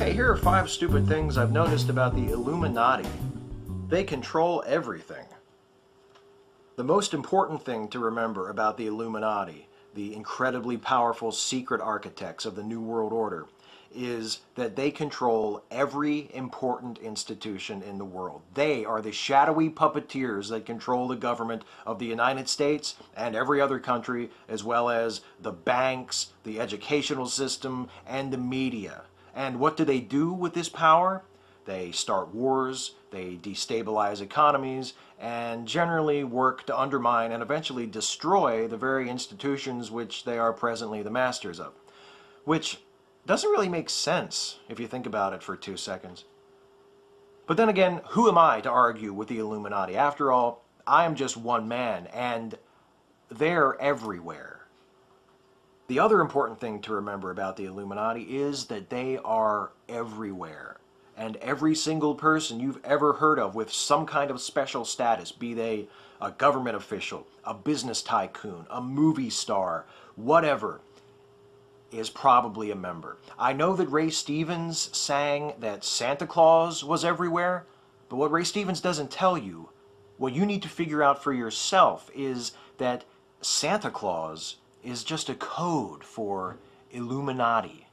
Hey, here are 5 stupid things I've noticed about the Illuminati. They control everything. The most important thing to remember about the Illuminati, the incredibly powerful secret architects of the New World Order, is that they control every important institution in the world. They are the shadowy puppeteers that control the government of the United States and every other country, as well as the banks, the educational system, and the media. And what do they do with this power? They start wars, they destabilize economies, and generally work to undermine and eventually destroy the very institutions which they are presently the masters of. Which doesn't really make sense if you think about it for 2 seconds. But then again, who am I to argue with the Illuminati? After all, I am just one man, and they're everywhere. The other important thing to remember about the Illuminati is that they are everywhere. And every single person you've ever heard of with some kind of special status, be they a government official, a business tycoon, a movie star, whatever, is probably a member. I know that Ray Stevens sang that Santa Claus was everywhere, but what Ray Stevens doesn't tell you, what you need to figure out for yourself, is that Santa Claus is just a code for Illuminati.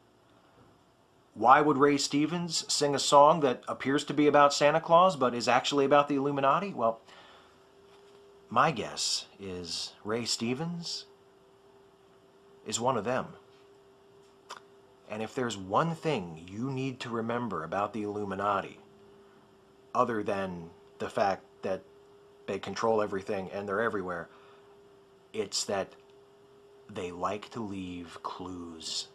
Why would Ray Stevens sing a song that appears to be about Santa Claus but is actually about the Illuminati? Well, my guess is Ray Stevens is one of them. And if there's one thing you need to remember about the Illuminati, other than the fact that they control everything and they're everywhere, it's that they like to leave clues.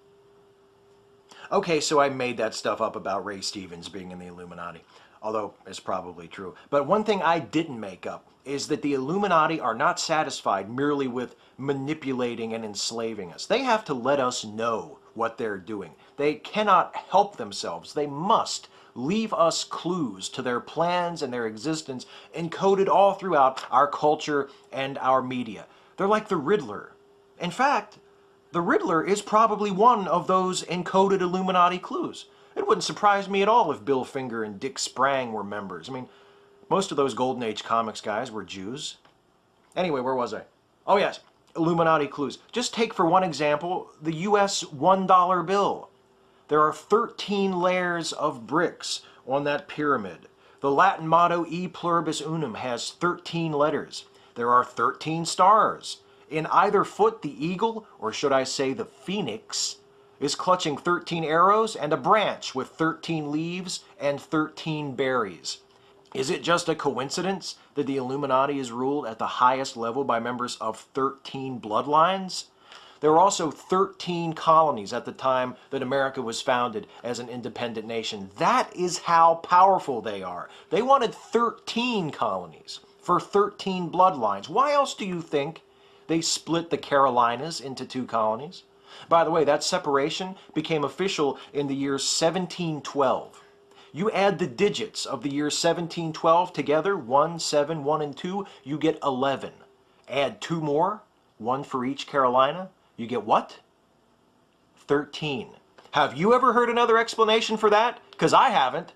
Okay, so I made that stuff up about Ray Stevens being in the Illuminati, although it's probably true. But one thing I didn't make up is that the Illuminati are not satisfied merely with manipulating and enslaving us. They have to let us know what they're doing. They cannot help themselves. They must leave us clues to their plans and their existence encoded all throughout our culture and our media. They're like the Riddler. In fact, the Riddler is probably one of those encoded Illuminati clues. It wouldn't surprise me at all if Bill Finger and Dick Sprang were members. I mean, most of those Golden Age comics guys were Jews. Anyway, where was I? Oh yes, Illuminati clues. Just take for one example the US $1 bill. There are 13 layers of bricks on that pyramid. The Latin motto E pluribus unum has 13 letters. There are 13 stars. In either foot, the eagle, or should I say the phoenix, is clutching 13 arrows and a branch with 13 leaves and 13 berries. Is it just a coincidence that the Illuminati is ruled at the highest level by members of 13 bloodlines? There were also 13 colonies at the time that America was founded as an independent nation. That is how powerful they are. They wanted 13 colonies for 13 bloodlines. Why else do you think they split the Carolinas into 2 colonies? By the way, that separation became official in the year 1712. You add the digits of the year 1712 together, 1, 7, 1, and 2, you get 11. Add 2 more, 1 for each Carolina, you get what? 13. Have you ever heard another explanation for that? Because I haven't.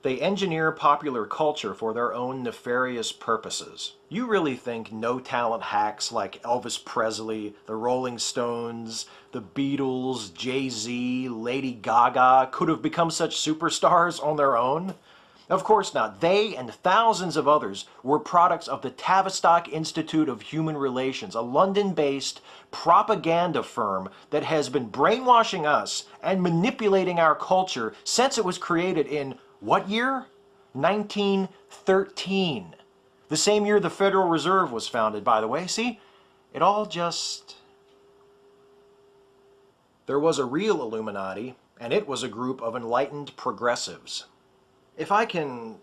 They engineer popular culture for their own nefarious purposes. You really think no-talent hacks like Elvis Presley, the Rolling Stones, the Beatles, Jay-Z, Lady Gaga could have become such superstars on their own? Of course not. They and thousands of others were products of the Tavistock Institute of Human Relations, a London-based propaganda firm that has been brainwashing us and manipulating our culture since it was created in what year? 1913. The same year the Federal Reserve was founded, by the way. See, it all just... There was a real Illuminati, and it was a group of enlightened progressives. If I can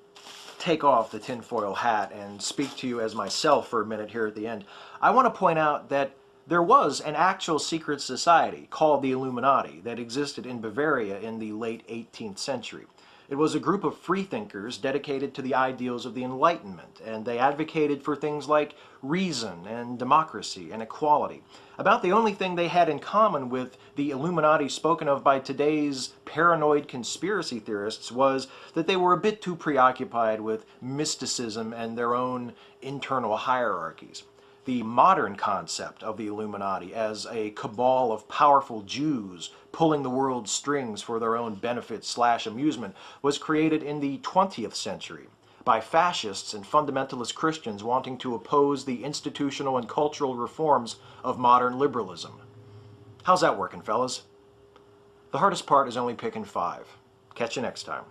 take off the tinfoil hat and speak to you as myself for a minute here at the end, I want to point out that there was an actual secret society called the Illuminati that existed in Bavaria in the late 18th century. It was a group of freethinkers dedicated to the ideals of the Enlightenment, and they advocated for things like reason and democracy and equality. About the only thing they had in common with the Illuminati spoken of by today's paranoid conspiracy theorists was that they were a bit too preoccupied with mysticism and their own internal hierarchies. The modern concept of the Illuminati as a cabal of powerful Jews pulling the world's strings for their own benefit/amusement was created in the 20th century by fascists and fundamentalist Christians wanting to oppose the institutional and cultural reforms of modern liberalism. How's that working, fellas? The hardest part is only picking 5. Catch you next time.